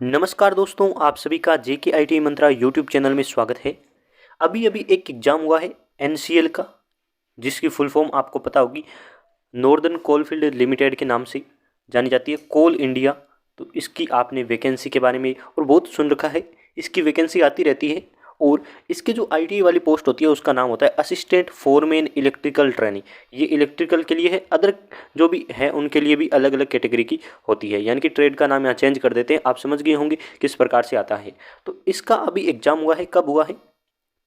नमस्कार दोस्तों, आप सभी का जेके आईटी मंत्रा यूट्यूब चैनल में स्वागत है। अभी अभी एक एग्ज़ाम हुआ है एनसीएल का, जिसकी फुल फॉर्म आपको पता होगी, नॉर्दर्न कोलफील्ड लिमिटेड के नाम से जानी जाती है, कोल इंडिया। तो इसकी आपने वैकेंसी के बारे में और बहुत सुन रखा है। इसकी वैकेंसी आती रहती है और इसके जो आईटी वाली पोस्ट होती है उसका नाम होता है असिस्टेंट फोरमैन इलेक्ट्रिकल ट्रेनी। ये इलेक्ट्रिकल के लिए है, अदर जो भी है उनके लिए भी अलग अलग कैटेगरी की होती है, यानी कि ट्रेड का नाम यहाँ चेंज कर देते हैं। आप समझ गए होंगे किस प्रकार से आता है। तो इसका अभी एग्जाम हुआ है, कब हुआ है?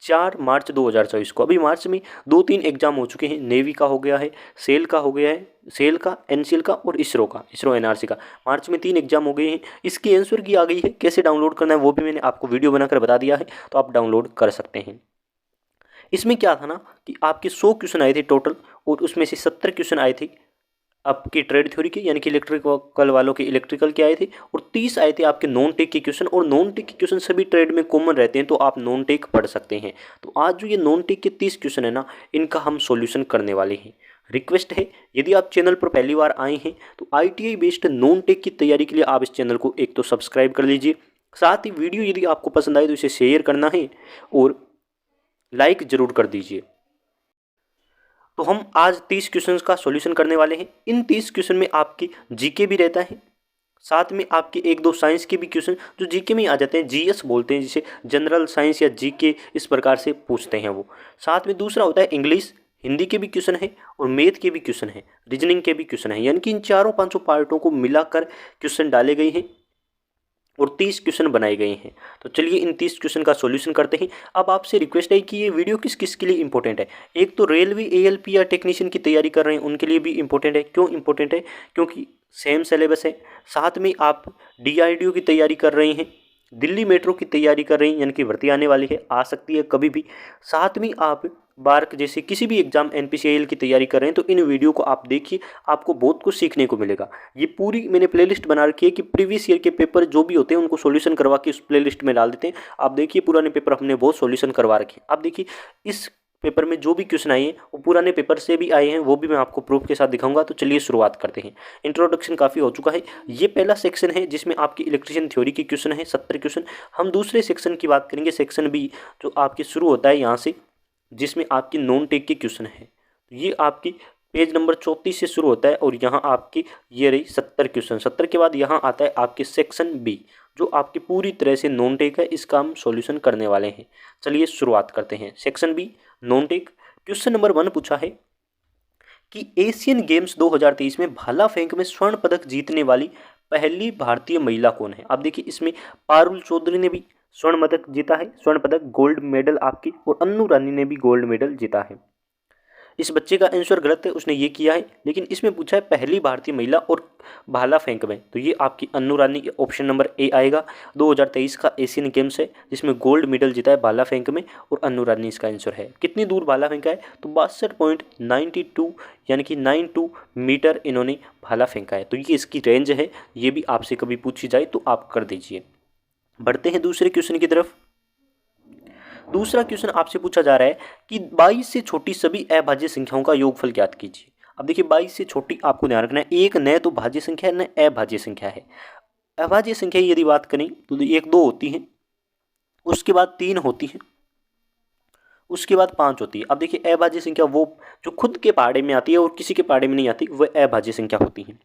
4 मार्च 2024 को। अभी मार्च में 2-3 एग्जाम हो चुके हैं। नेवी का हो गया है, सेल का हो गया है, सेल का, एनसीएल का और इसरो का, इसरो एनआरसी का। मार्च में 3 एग्जाम हो गए हैं। इसकी आंसर की आ गई है, कैसे डाउनलोड करना है वो भी मैंने आपको वीडियो बनाकर बता दिया है, तो आप डाउनलोड कर सकते हैं। इसमें क्या था ना कि आपके 100 क्वेश्चन आए थे टोटल, और उसमें से 70 क्वेश्चन आए थे आपकी ट्रेड थ्योरी के, यानी कि इलेक्ट्रिकल वालों के इलेक्ट्रिकल के आए थे, और 30 आए थे आपके नॉन टेक के क्वेश्चन। और नॉन टेक के क्वेश्चन सभी ट्रेड में कॉमन रहते हैं, तो आप नॉन टेक पढ़ सकते हैं। तो आज जो ये नॉन टेक के 30 क्वेश्चन है ना, इनका हम सॉल्यूशन करने वाले हैं। रिक्वेस्ट है, यदि आप चैनल पर पहली बार आए हैं तो आईटीआई बेस्ड नॉन टेक की तैयारी के लिए आप इस चैनल को एक तो सब्सक्राइब कर लीजिए। साथ ही वीडियो यदि आपको पसंद आए तो इसे शेयर करना है और लाइक ज़रूर कर दीजिए। तो हम आज 30 क्वेश्चंस का सॉल्यूशन करने वाले हैं। इन 30 क्वेश्चन में आपकी जीके भी रहता है, साथ में आपके 1-2 साइंस के भी क्वेश्चन जो जीके में आ जाते हैं, जीएस बोलते हैं जिसे, जनरल साइंस या जीके इस प्रकार से पूछते हैं वो। साथ में दूसरा होता है इंग्लिश, हिंदी के भी क्वेश्चन है और मैथ के भी क्वेश्चन है, रीजनिंग के भी क्वेश्चन है, यानी कि इन चारों 500 पार्टों को मिलाकर क्वेश्चन डाले गए हैं और 30 क्वेश्चन बनाए गए हैं। तो चलिए इन 30 क्वेश्चन का सॉल्यूशन करते हैं। अब आपसे रिक्वेस्ट है कि ये वीडियो किस किस के लिए इंपॉर्टेंट है। एक तो रेलवे एएलपी या टेक्नीशियन की तैयारी कर रहे हैं उनके लिए भी इंपॉर्टेंट है। क्यों इंपॉर्टेंट है? क्योंकि सेम सिलेबस है। साथ में आप डीआरडीओ की तैयारी कर रहे हैं, दिल्ली मेट्रो की तैयारी कर रहे हैं, यानी कि भर्ती आने वाली है, आ सकती है कभी भी। साथ में आप बार्क जैसे किसी भी एग्जाम एनपीसीआईएल की तैयारी कर रहे हैं, तो इन वीडियो को आप देखिए, आपको बहुत कुछ सीखने को मिलेगा। ये पूरी मैंने प्लेलिस्ट बना रखी है कि प्रीवियस ईयर के पेपर जो भी होते हैं उनको सॉल्यूशन करवा के उस प्लेलिस्ट में डाल देते हैं। आप देखिए, पुराने पेपर हमने बहुत सॉल्यूशन करवा रखे हैं। आप देखिए, इस पेपर में जो भी क्वेश्चन आए हैं वो पुराने पेपर से भी आए हैं, वो भी मैं आपको प्रूफ के साथ दिखाऊंगा। तो चलिए शुरुआत करते हैं। इंट्रोडक्शन काफ़ी हो चुका है। ये पहला सेक्शन है जिसमें आपकी इलेक्ट्रिशियन थ्योरी के क्वेश्चन है, 70 क्वेश्चन। हम दूसरे सेक्शन की बात करेंगे, सेक्शन बी, जो आपके शुरू होता है यहाँ से, जिसमें आपकी नॉन टेक के क्वेश्चन है। ये आपकी पेज नंबर 34 से शुरू होता है और यहाँ आपकी ये रही 70 क्वेश्चन। 70 के बाद यहाँ आता है आपके सेक्शन बी, जो आपकी पूरी तरह से नॉन टेक है। इसका हम सॉल्यूशन करने वाले हैं। चलिए शुरुआत करते हैं। Section B, non tech. Question number 1 पूछा है कि एशियन गेम्स 2023 में भाला फेंक में स्वर्ण पदक जीतने वाली पहली भारतीय महिला कौन है? आप देखिए, इसमें पारुल चौधरी ने भी स्वर्ण पदक जीता है, स्वर्ण पदक, गोल्ड मेडल आपकी, और अन्नू रानी ने भी गोल्ड मेडल जीता है। इस बच्चे का आंसर गलत है, उसने ये किया है, लेकिन इसमें पूछा है पहली भारतीय महिला और भाला फेंक में, तो ये आपकी अन्नू रानी, ऑप्शन नंबर ए आएगा। 2023 का एशियन गेम्स है जिसमें गोल्ड मेडल जीता है भाला फेंक में, और अन्नू रानी इसका आंसर है। कितनी दूर भाला फेंका है? तो 62.92, यानी कि 92 मीटर इन्होंने भाला फेंका है। तो ये इसकी रेंज है। ये भी आपसे कभी पूछी जाए तो आप कर दीजिए। बढ़ते हैं दूसरे क्वेश्चन की तरफ। दूसरा क्वेश्चन आपसे पूछा जा रहा है कि 22 से छोटी सभी अभाज्य संख्याओं का योगफल ज्ञात कीजिए। अब देखिए, 22 से छोटी आपको ध्यान रखना है, एक न तो भाज्य संख्या है न अभाज्य संख्या है। अभाज्य संख्या यदि बात करें तो 1-2 होती है, उसके बाद 3 होती है, उसके बाद 5 होती है। अब देखिए, अभाज्य संख्या वो जो खुद के पहाड़े में आती है और किसी के पहाड़े में नहीं आती, वह अभाज्य संख्या होती है।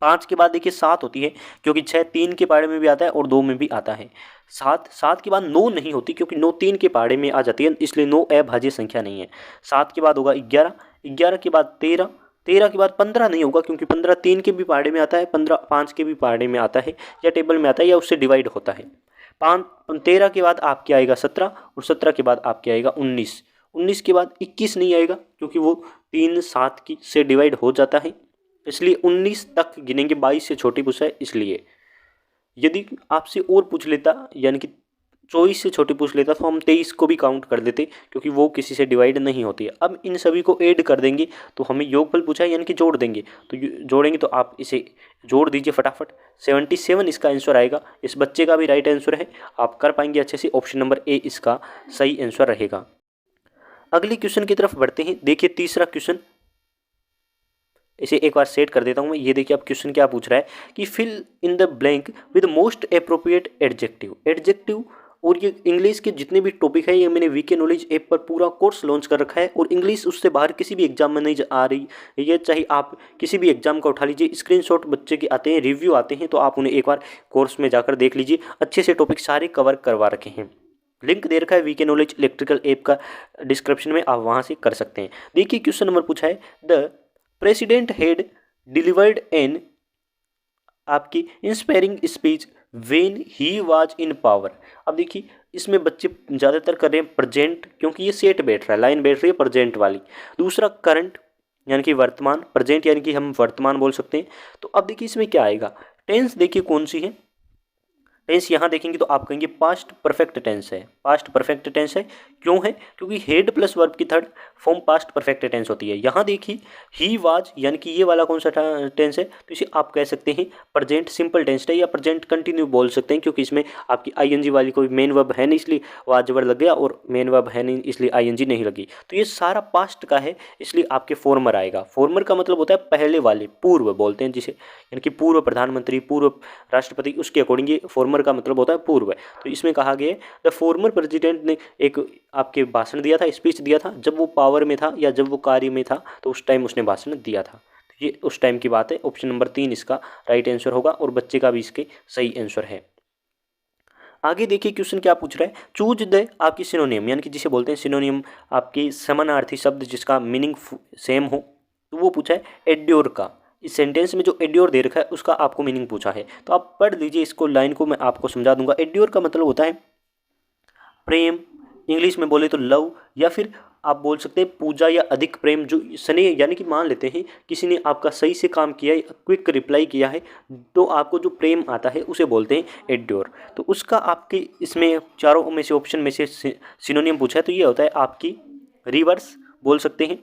5 के बाद देखिए 7 होती है, क्योंकि 6 3 के पहाड़े में भी आता है और 2 में भी आता है। 7 के बाद 9 नहीं होती, क्योंकि 9 3 के पहाड़े में आ जाती है, इसलिए 9 अभाज्य संख्या नहीं है। 7 के बाद होगा 11, 11 के बाद 13, 13 के बाद 15 नहीं होगा, क्योंकि 15 3 के भी पहाड़े में आता है, 15 5 के भी पहाड़े में आता है, या टेबल में आता है, या उससे डिवाइड होता है। 13 के बाद आपके आएगा 17, और 17 के बाद आपके आएगा 19, 19 के बाद 21 नहीं आएगा, क्योंकि वो 3 7 की से डिवाइड हो जाता है, इसलिए 19 तक गिनेंगे। 22 से छोटी पूछा है इसलिए। यदि आपसे और पूछ लेता, यानी कि 24 से छोटी पूछ लेता, तो हम 23 को भी काउंट कर देते, क्योंकि वो किसी से डिवाइड नहीं होती है। अब इन सभी को ऐड कर देंगे तो हमें योगफल पूछा है, यानी कि जोड़ देंगे। तो जोड़ेंगे तो आप इसे जोड़ दीजिए फटाफट। 77 इसका आंसर आएगा। इस बच्चे का भी राइट आंसर है, आप कर पाएंगे अच्छे से। ऑप्शन नंबर ए इसका सही आंसर रहेगा। अगले क्वेश्चन की तरफ बढ़ते हैं। देखिए तीसरा क्वेश्चन, इसे एक बार सेट कर देता हूँ मैं। ये देखिए अब क्वेश्चन क्या पूछ रहा है कि fill in the blank with most appropriate adjective. Adjective और ये इंग्लिश के जितने भी टॉपिक है ये मैंने वीके नॉलेज ऐप पर पूरा कोर्स लॉन्च कर रखा है, और इंग्लिश उससे बाहर किसी भी एग्जाम में नहीं आ रही। ये चाहे आप किसी भी एग्जाम का उठा लीजिए, स्क्रीनशॉट बच्चे के आते हैं, रिव्यू आते हैं, तो आप उन्हें एक बार कोर्स में जाकर देख लीजिए। अच्छे से टॉपिक सारे कवर करवा रखे हैं। लिंक दे रखा है वीके नॉलेज इलेक्ट्रिकल ऐप का डिस्क्रिप्शन में, आप वहाँ से कर सकते हैं। देखिए क्वेश्चन नंबर पूछा है the president had delivered an आपकी inspiring speech when he was in power. अब देखिए इसमें बच्चे ज़्यादातर कर रहे हैं प्रेजेंट, क्योंकि ये सेट बैठ रहा है, लाइन बैठ रही है प्रेजेंट वाली। दूसरा करंट यानी कि वर्तमान, प्रेजेंट यानी कि हम वर्तमान बोल सकते हैं। तो अब देखिए इसमें क्या आएगा, टेंस देखिए कौन सी है। टेंस यहाँ देखेंगे तो आप कहेंगे पास्ट परफेक्ट टेंस है। पास्ट परफेक्ट टेंस है, क्यों है? क्योंकि हेड प्लस वर्ब की third form past perfect tense होती है। यहाँ देखिए ही वाज यानी कि ये वाला कौन सा टेंस है, तो इसे आप कह सकते हैं प्रेजेंट सिंपल टेंस है, या प्रेजेंट कंटिन्यू बोल सकते हैं, क्योंकि इसमें आपकी आईएनजी वाली कोई मेन वर्ब है नहीं, इसलिए वाज वर्ड लग गया, और मेन वर्ब है नहीं इसलिए आईएनजी नहीं लगी। तो ये सारा पास्ट का है, इसलिए आपके फॉर्मर आएगा। फॉर्मर का मतलब होता है पहले वाले, पूर्व बोलते हैं जिसे, यानी कि पूर्व प्रधानमंत्री, पूर्व राष्ट्रपति, उसके अकॉर्डिंग ये फॉर्मर का मतलब होता है पूर्व। तो इसमें कहा गया है द फॉर्मर प्रेसिडेंट ने एक आपके भाषण दिया था, स्पीच दिया था, जब वो पावर में था या जब वो कार्य में था, तो उस टाइम उसने भाषण दिया था। तो ये उस टाइम की बात है। ऑप्शन नंबर 3 इसका राइट आंसर होगा, और बच्चे का भी इसके सही आंसर है। आगे देखिए क्वेश्चन क्या पूछ रहा है, चूज द आपकी सिनोनिम, यानी कि जिसे बोलते हैं सिनोनिम, आपकी समानार्थी शब्द जिसका मीनिंग सेम हो। तो वो पूछा है एड्योर का। इस सेंटेंस में जो एड्योर दे रखा है उसका आपको मीनिंग पूछा है, तो आप पढ़ लीजिए इसको, लाइन को मैं आपको समझा दूंगा। एड्योर का मतलब होता है प्रेम, इंग्लिश में बोले तो लव, या फिर आप बोल सकते हैं पूजा या अधिक प्रेम। जो स्नेह, यानी कि मान लेते हैं किसी ने आपका सही से काम किया है, क्विक रिप्लाई किया है, तो आपको जो प्रेम आता है उसे बोलते हैं एड्योर। तो उसका आपके इसमें चारों में से ऑप्शन में से सिनोनिम पूछा है, तो ये होता है आपकी रिवर्स बोल सकते हैं।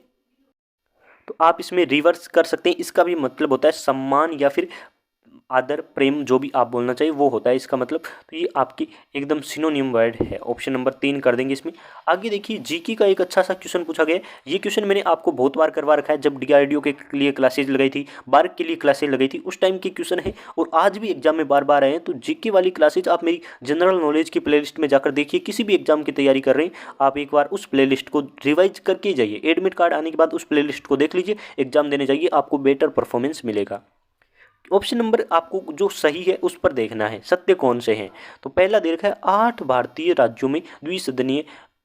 तो आप इसमें रिवर्स कर सकते हैं, इसका भी मतलब होता है सम्मान या फिर आदर, प्रेम, जो भी आप बोलना चाहिए वो होता है इसका मतलब। तो ये आपकी एकदम सिनोनिम वर्ड है। ऑप्शन नंबर 3 कर देंगे इसमें। आगे देखिए जीके का एक अच्छा सा क्वेश्चन पूछा गया है। ये क्वेश्चन मैंने आपको बहुत बार करवा रखा है, जब डीआरडीओ के लिए क्लासेज लगाई थी, बार्क के लिए क्लासेज लगाई थी, उस टाइम के क्वेश्चन है, और आज भी एग्जाम में बार बार आए हैं। तो जीके वाली क्लासेज आप मेरी जनरल नॉलेज की प्लेलिस्ट में जाकर देखिए। किसी भी एग्जाम की तैयारी कर रहे हैं आप एक बार उस प्लेलिस्ट को रिवाइज करके जाइए। एडमिट कार्ड आने के बाद उस प्लेलिस्ट को देख लीजिए, एग्जाम देने जाइए, आपको बेटर परफॉर्मेंस मिलेगा। ऑप्शन नंबर आपको जो सही है उस पर देखना है सत्य कौन से हैं। तो पहला दे रखा है 8 भारतीय राज्यों में द्विसदनीय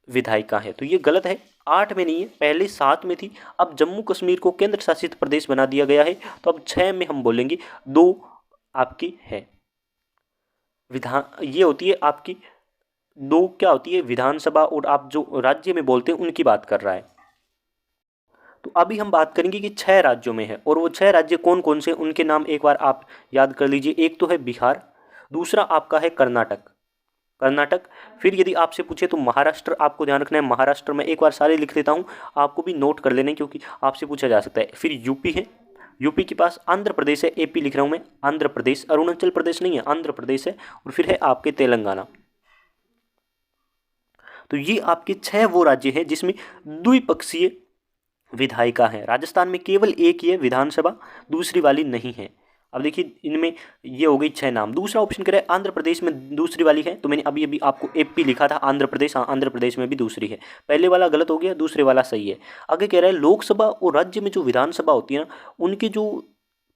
विधायिका है, तो ये गलत है। 8 में नहीं है, पहले 7 में थी। अब जम्मू कश्मीर को केंद्र शासित प्रदेश बना दिया गया है, तो अब 6 में हम बोलेंगे 2 आपकी है विधान। ये होती है आपकी 2 क्या होती है विधानसभा, और आप जो राज्य में बोलते हैं उनकी बात कर रहा है। तो अभी हम बात करेंगे कि 6 राज्यों में है, और वो 6 राज्य कौन कौन से, उनके नाम एक बार आप याद कर लीजिए। एक तो है बिहार, दूसरा आपका है कर्नाटक, फिर यदि आपसे पूछे तो महाराष्ट्र, आपको ध्यान रखना है महाराष्ट्र में, एक बार सारे लिख देता हूँ, आपको भी नोट कर लेने, क्योंकि आपसे पूछा जा सकता है। फिर यूपी है, यूपी के पास आंध्र प्रदेश है, एपी लिख रहा हूँ मैं, आंध्र प्रदेश, अरुणाचल प्रदेश नहीं है, आंध्र प्रदेश है, और फिर है आपके तेलंगाना। तो ये आपके 6 वो राज्य हैं जिसमें द्विपक्षीय विधायिका है। राजस्थान में केवल एक ही है विधानसभा, दूसरी वाली नहीं है। अब देखिए इनमें ये हो गई 6 नाम। दूसरा ऑप्शन कह रहा है आंध्र प्रदेश में दूसरी वाली है, तो मैंने अभी अभी आपको एपी लिखा था, आंध्र प्रदेश, हाँ आंध्र प्रदेश में भी दूसरी है। पहले वाला गलत हो गया, दूसरे वाला सही है। आगे कह रहा है लोकसभा और राज्य में जो विधानसभा होती है ना, उनके जो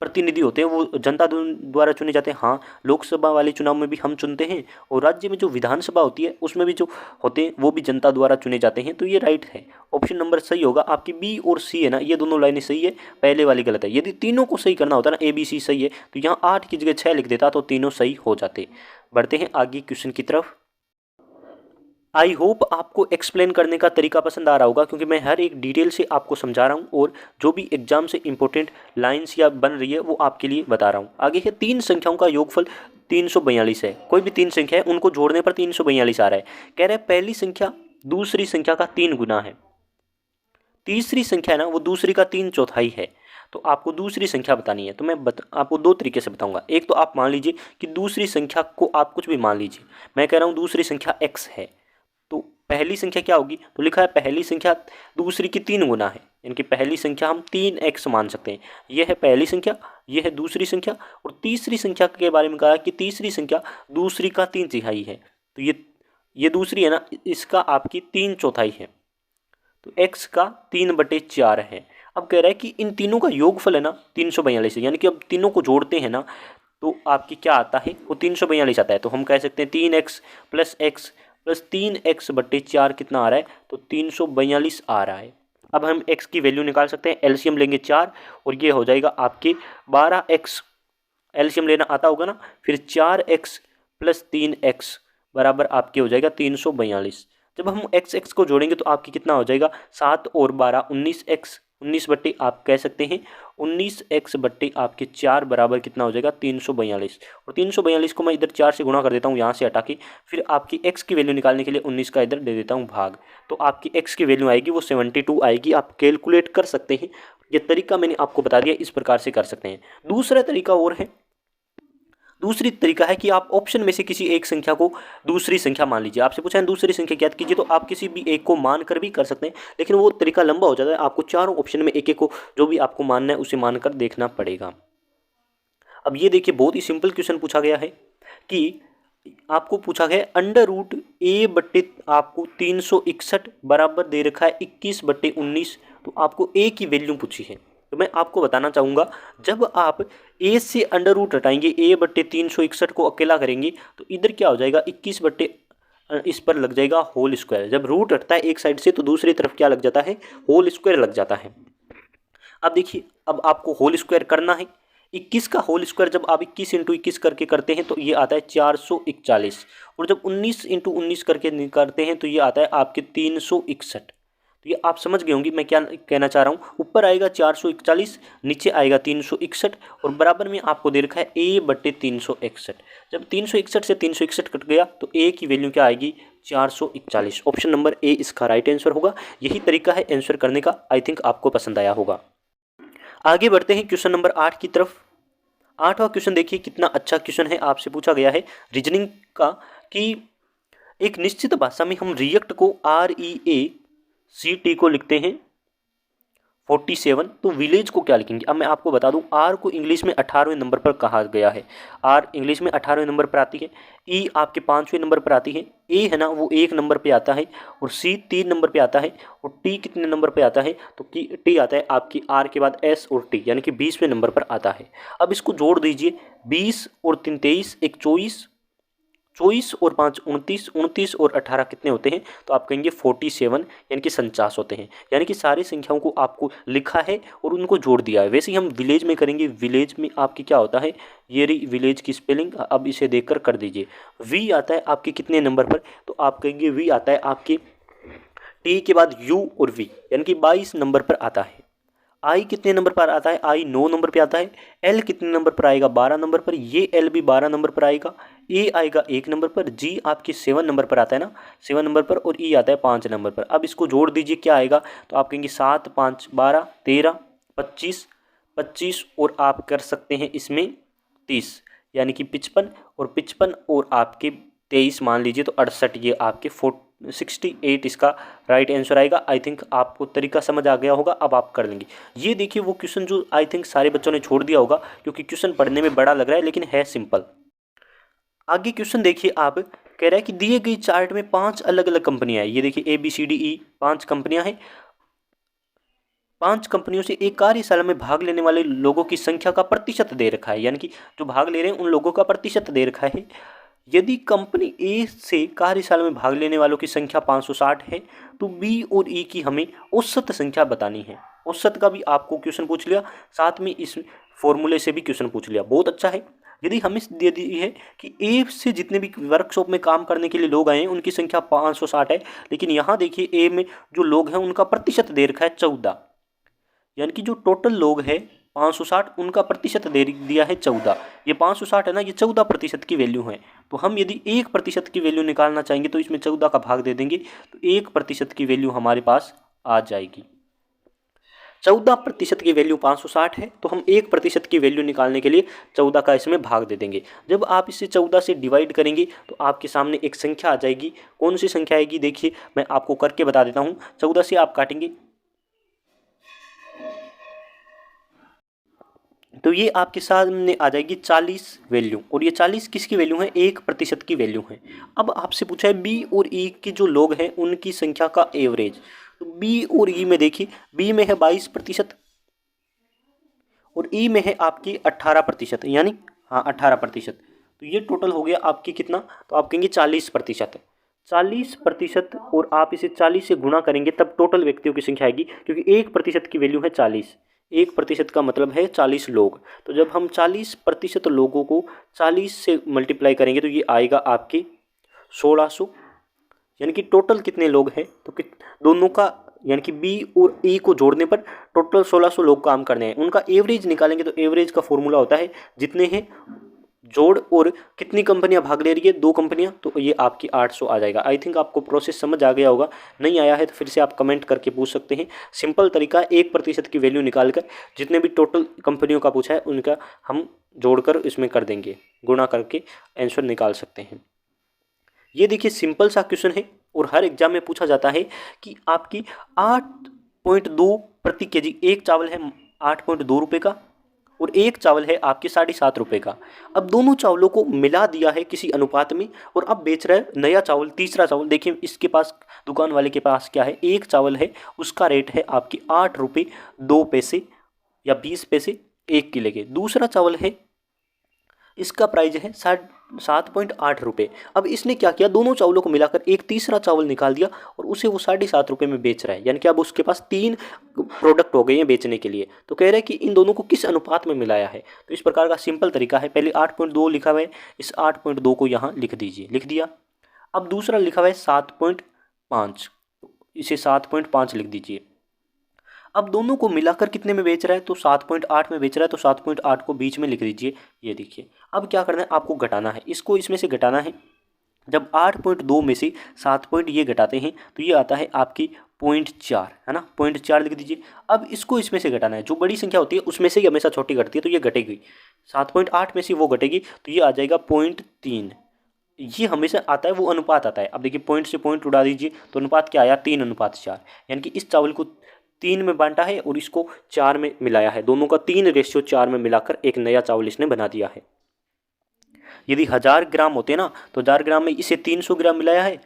प्रतिनिधि होते हैं वो जनता द्वारा चुने जाते हैं। हाँ, लोकसभा वाले चुनाव में भी हम चुनते हैं, और राज्य में जो विधानसभा होती है उसमें भी जो होते हैं वो भी जनता द्वारा चुने जाते हैं। तो ये राइट है, ऑप्शन नंबर सही होगा। आपकी बी और सी है ना, ये दोनों लाइनें सही है, पहले वाली गलत है। यदि तीनों को सही करना होता ना, ABC सही है, तो यहाँ 8 की जगह 6 लिख देता तो तीनों सही हो जाते। बढ़ते हैं आगे क्वेश्चन की तरफ। आई होप आपको एक्सप्लेन करने का तरीका पसंद आ रहा होगा, क्योंकि मैं हर एक डिटेल से आपको समझा रहा हूँ, और जो भी एग्जाम से इंपॉर्टेंट लाइंस या बन रही है वो आपके लिए बता रहा हूँ। आगे है 3 संख्याओं का योगफल 342 है। कोई भी 3 संख्या है उनको जोड़ने पर 342 आ रहा है। कह रहे हैं पहली संख्या दूसरी संख्या का 3 गुना है, तीसरी संख्या है ना वो दूसरी का 3/4 है। तो आपको दूसरी संख्या बतानी है, तो मैं आपको 2 तरीके से बताऊंगा। एक तो आप मान लीजिए कि दूसरी संख्या को आप कुछ भी मान लीजिए, मैं कह रहा हूँ दूसरी संख्या x है, तो पहली संख्या क्या होगी, तो लिखा है पहली संख्या दूसरी की 3 गुना है, यानी कि पहली संख्या हम 3x मान सकते हैं। यह है पहली संख्या, यह है दूसरी संख्या, और तीसरी संख्या के बारे में कहा कि तीसरी संख्या दूसरी का 3/4 है। तो ये दूसरी है ना, इसका आपकी 3/4 है, तो x का 3/4 है। अब कह रहा है कि इन तीनों का योगफल है ना 342 है, यानी कि अब तीनों को जोड़ते हैं ना तो आपकी क्या आता है, वो 342 आता है। तो हम कह सकते हैं 3x plus x plus 3x/4 कितना आ रहा है, तो 342 आ रहा है। अब हम x की वैल्यू निकाल सकते हैं, एलसीएम लेंगे 4 और ये हो जाएगा आपके 12x, एलसीएम लेना आता होगा ना, फिर 4x प्लस 3x बराबर आपके हो जाएगा 342। जब हम x को जोड़ेंगे तो आपकी कितना हो जाएगा, 7 और 12 19x, 19 बट्टे आप कह सकते हैं 19x बट्टे आपके 4 बराबर कितना हो जाएगा 342। और 342 को मैं इधर 4 से गुणा कर देता हूँ यहाँ से हटा के, फिर आपकी x की वैल्यू निकालने के लिए 19 का इधर दे देता हूँ भाग, तो आपकी x की वैल्यू आएगी वो 72 आएगी। आप कैलकुलेट कर सकते हैं, ये तरीका मैंने आपको बता दिया, इस प्रकार से कर सकते हैं। दूसरा तरीका और है, दूसरी तरीका है कि आप ऑप्शन में से किसी एक संख्या को दूसरी संख्या मान लीजिए। आपसे पूछा है दूसरी संख्या ज्ञात कीजिए, तो आप किसी भी एक को मान कर भी कर सकते हैं, लेकिन वो तरीका लंबा हो जाता है। आपको चारों ऑप्शन में एक एक को जो भी आपको मानना है उसे मानकर देखना पड़ेगा। अब ये देखिए बहुत ही सिंपल क्वेश्चन पूछा गया है कि आपको पूछा गया √a बट्टे आपको 361 बराबर दे रखा है 21/19, तो आपको a की वैल्यू पूछी है। तो मैं आपको बताना चाहूँगा, जब आप a से अंडर रूट हटाएंगे, a/361 को अकेला करेंगे तो इधर क्या हो जाएगा 21 बट्टे इस पर लग जाएगा होल स्क्वायर। जब रूट हटता है एक साइड से तो दूसरी तरफ क्या लग जाता है, होल स्क्वायर लग जाता है। अब देखिए, अब आपको होल स्क्वायर करना है, 21 का होल स्क्वायर जब आप 21 × 21 करके करते हैं तो ये आता है 441, और जब 19 × 19 करके करते हैं तो ये आता है आपके 361। तो ये आप समझ गए होंगे मैं क्या कहना चाह रहा हूँ। ऊपर आएगा 441, नीचे आएगा 361, और बराबर में आपको दे रखा है a/361। जब 361 से 361 कट गया तो a की वैल्यू क्या आएगी, 441। ऑप्शन नंबर ए इसका राइट आंसर होगा। यही तरीका है आंसर करने का। आई थिंक आपको पसंद आया होगा। आगे बढ़ते हैं क्वेश्चन नंबर 8 की तरफ। 8वां क्वेश्चन देखिए कितना अच्छा क्वेश्चन है। आपसे पूछा गया है रीजनिंग का कि एक निश्चित भाषा में हम रिएक्ट को REACT को लिखते हैं 47, तो विलेज को क्या लिखेंगे। अब मैं आपको बता दूं, आर को इंग्लिश में 18वें नंबर पर कहा गया है। आर इंग्लिश में 18वें नंबर पर आती है, ई आपके 5वें नंबर पर आती है, ए है ना वो 1 नंबर पे आता है, और सी 3 नंबर पे आता है, और टी कितने नंबर पे आता है, तो टी आता है आपकी आर के बाद एस और टी, यानी कि 20वें नंबर पर आता है। अब इसको जोड़ दीजिए, 20 और 3 23, एक 24, 24 और 5 29, 29 और 18 कितने होते हैं, तो आप कहेंगे 47, यानी कि 49 होते हैं। यानी कि सारी संख्याओं को आपको लिखा है और उनको जोड़ दिया है। वैसे ही हम विलेज में करेंगे। विलेज में आपकी क्या होता है, ये रही विलेज की स्पेलिंग। अब इसे देखकर कर दीजिए। वी आता है आपके कितने नंबर पर, तो आप कहेंगे वी आता है आपके टी के बाद यू और वी, यानी कि 22 नंबर पर आता है। आई कितने नंबर पर आता है, आई 9 नंबर पे आता है। एल कितने नंबर पर आएगा, 12 नंबर पर, ये एल भी 12 नंबर पर आएगा। ए आएगा 1 नंबर पर, जी आपके 7 नंबर पर आता है ना, 7 नंबर पर, और ई आता है 5 नंबर पर। अब इसको जोड़ दीजिए, क्या आएगा, तो आप कहेंगे 7 5 12 13 25 25, और आप कर सकते हैं इसमें 30, यानी कि 55, और 55 और आपके 23 मान लीजिए तो 68, ये आपके 68 इसका राइट आंसर आएगा। आई थिंक आपको तरीका समझ आ गया होगा। अब आप कर लेंगे। ये देखिए वो क्वेश्चन जो आई थिंक सारे बच्चों ने छोड़ दिया होगा, क्योंकि क्वेश्चन पढ़ने में बड़ा लग रहा है लेकिन है सिंपल। आगे क्वेश्चन देखिए, आप कह रहा है कि दिए गए चार्ट में 5 अलग अलग कंपनियां हैं। ये देखिए ABCDE 5 कंपनियां हैं। 5 कंपनियों से एक कार्यशाला में भाग लेने वाले लोगों की संख्या का प्रतिशत दे रखा है, यानी कि जो भाग ले रहे हैं उन लोगों का प्रतिशत दे रखा है। यदि कंपनी ए से कार्यशाला में भाग लेने वालों की संख्या 560 है, तो बी और ई की हमें औसत संख्या बतानी है। औसत का भी आपको क्वेश्चन पूछ लिया, साथ में इस फॉर्मूले से भी क्वेश्चन पूछ लिया। बहुत अच्छा है। यदि हमें दे दी है कि ए से जितने भी वर्कशॉप में काम करने के लिए लोग आए हैं उनकी संख्या 560 है, लेकिन यहाँ देखिए ए में जो लोग हैं उनका प्रतिशत दे रखा है 14, यानी कि जो टोटल लोग हैं 560, उनका प्रतिशत दे दिया है 14। ये 560 है ना, ये 14% की वैल्यू है। तो हम यदि 1% की वैल्यू निकालना चाहेंगे तो इसमें 14 का भाग दे देंगे, तो 1% की वैल्यू हमारे पास आ जाएगी। 14% की वैल्यू 560 है, तो हम 1% की वैल्यू निकालने के लिए 14 का इसमें भाग दे देंगे। जब आप इसे 14 से डिवाइड करेंगे तो आपके सामने एक संख्या आ जाएगी। कौन सी संख्या आएगी, देखिए मैं आपको करके बता देता हूँ। 14 से आप काटेंगे तो ये आपके सामने आ जाएगी 40 वैल्यू, और ये 40 किसकी वैल्यू है? 1% की वैल्यू है। अब आपसे पूछा है बी और ई के जो लोग हैं उनकी संख्या का एवरेज। तो बी और ई में देखिए, बी में है 22% और ई में है आपकी 18%, यानी हाँ 18%। तो ये टोटल हो गया आपकी कितना? तो आप कहेंगे 40%। 40%, और आप इसे 40 से गुणा करेंगे तब टोटल व्यक्तियों की संख्या आएगी, क्योंकि 1% की वैल्यू है 40। 1% का मतलब है 40 लोग। तो जब हम 40% लोगों को 40 से मल्टीप्लाई करेंगे तो ये आएगा आपके 1600। यानी कि टोटल कितने लोग हैं? तो दोनों का, यानी कि बी और ई को जोड़ने पर टोटल 1600 लोग काम करने हैं। उनका एवरेज निकालेंगे तो एवरेज का फॉर्मूला होता है जितने हैं जोड़ और कितनी कंपनियां भाग ले रही है, 2 कंपनियां, तो ये आपकी 800 आ जाएगा। आई थिंक आपको प्रोसेस समझ आ गया होगा। नहीं आया है तो फिर से आप कमेंट करके पूछ सकते हैं। सिंपल तरीका, 1% की वैल्यू निकाल कर जितने भी टोटल कंपनियों का पूछा है उनका हम जोड़कर इसमें कर देंगे, गुणा करके आंसर निकाल सकते हैं। ये देखिए सिंपल सा क्वेश्चन है और हर एग्जाम में पूछा जाता है कि आपकी 8.2 प्रति केजी, एक चावल है 8.2 रुपये का और एक चावल है आपके 7.5 रुपये का। अब दोनों चावलों को मिला दिया है किसी अनुपात में और अब बेच रहा है नया चावल, तीसरा चावल। देखिए इसके पास, दुकान वाले के पास क्या है, एक चावल है, उसका रेट है आपकी 8 रुपये 2 पैसे या 20 पैसे 1 किलो के। दूसरा चावल है, इसका प्राइस है 7.8 रुपये। अब इसने क्या किया, दोनों चावलों को मिलाकर एक तीसरा चावल निकाल दिया और उसे वो 7.5 रुपये में बेच रहा है। यानी कि अब उसके पास 3 प्रोडक्ट हो गए हैं बेचने के लिए। तो कह रहा है कि इन दोनों को किस अनुपात में मिलाया है। तो इस प्रकार का सिंपल तरीका है। पहले 8.2 लिखा हुआ है, इस 8.2 को यहाँ लिख दीजिए, लिख दिया। अब दूसरा लिखा हुआ है 7.5, इसे 7.5 लिख दीजिए। अब दोनों को मिलाकर कितने में बेच रहा है, तो 7.8 में बेच रहा है, तो 7.8 को बीच में लिख दीजिए। ये देखिए अब क्या करना है, आपको घटाना है, इसको इसमें से घटाना है। जब 8.2 में से 7 पॉइंट ये घटाते हैं तो ये आता है आपकी 0.4, है ना, 0.4 लिख दीजिए। अब इसको इसमें से घटाना है, जो बड़ी संख्या होती है उसमें से ही हमेशा छोटी घटती है, तो ये घटेगी। 7.8 में से वो घटेगी तो ये आ जाएगा 0.3। ये हमेशा आता है, वो अनुपात आता है। अब देखिए पॉइंट से पॉइंट उड़ा दीजिए तो अनुपात क्या आया, 3:4। यानी कि इस चावल को 3 में बांटा है और इसको 4 में मिलाया है, दोनों का 3:4 में मिलाकर एक नया चावल इसने बना दिया है। यदि 1000 ग्राम होते ना तो 1000 ग्राम में इसे 300 ग्राम मिलाया है।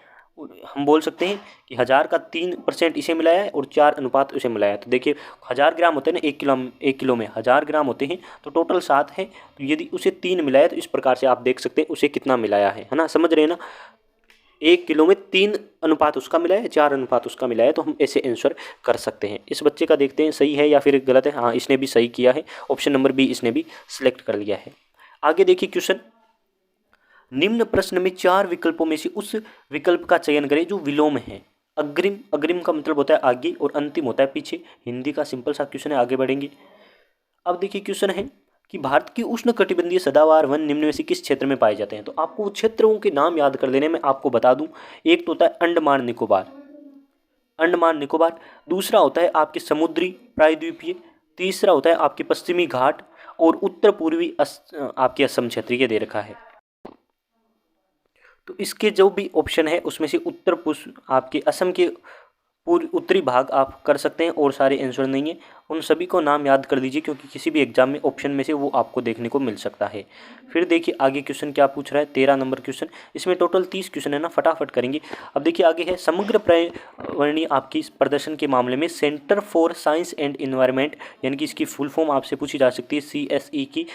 हम बोल सकते हैं कि 1000 का 3% इसे मिलाया है और 4 अनुपात उसे मिलाया है। तो देखिए 1000 ग्राम होते हैं ना, 1 किलो में 1000 ग्राम होते हैं, तो टोटल 7 है। तो यदि उसे 3 मिलाया तो इस प्रकार से आप देख सकते हैं उसे कितना मिलाया है ना, समझ रहे हैं ना। 1 किलो में 3 अनुपात उसका मिला है, 4 अनुपात उसका मिला है, तो हम ऐसे आंसर कर सकते हैं। इस बच्चे का देखते हैं सही है या फिर गलत है। हाँ, इसने भी सही किया है, ऑप्शन नंबर बी इसने भी सिलेक्ट कर लिया है। आगे देखिए क्वेश्चन, निम्न प्रश्न में 4 विकल्पों में से उस विकल्प का चयन करें जो विलोम है। अग्रिम, अग्रिम का मतलब होता है आगे और अंतिम होता है पीछे। हिंदी का सिंपल सा क्वेश्चन है, आगे बढ़ेंगे। अब देखिए क्वेश्चन है कि भारत की उष्णकटिबंधीय सदाबहार वन निम्न में से किस क्षेत्र में पाए जाते हैं। तो आपको वो क्षेत्रों के नाम याद कर लेने में, आपको बता दूं, एक तो होता है अंडमान निकोबार, अंडमान निकोबार। दूसरा होता है आपके समुद्री प्रायद्वीपीय। तीसरा होता है आपके पश्चिमी घाट और उत्तर पूर्वी आपके असम क्षेत्र, ये दे रखा है। तो इसके जो भी ऑप्शन है उसमें से उत्तर पूर्व आपके असम के उत्तरी भाग आप कर सकते हैं और सारे आंसर नहीं है। उन सभी को नाम याद कर दीजिए क्योंकि किसी भी एग्जाम में ऑप्शन में से वो आपको देखने को मिल सकता है। फिर देखिए आगे क्वेश्चन क्या पूछ रहा है, 13 नंबर क्वेश्चन। इसमें टोटल 30 क्वेश्चन है ना, फटाफट करेंगे। अब देखिए आगे है, समग्र पर्यावरणीय आपकी प्रदर्शन के मामले में centre for science and environment, यानी कि इसकी फुल फॉर्म आपसे पूछी जा सकती है, CSE की,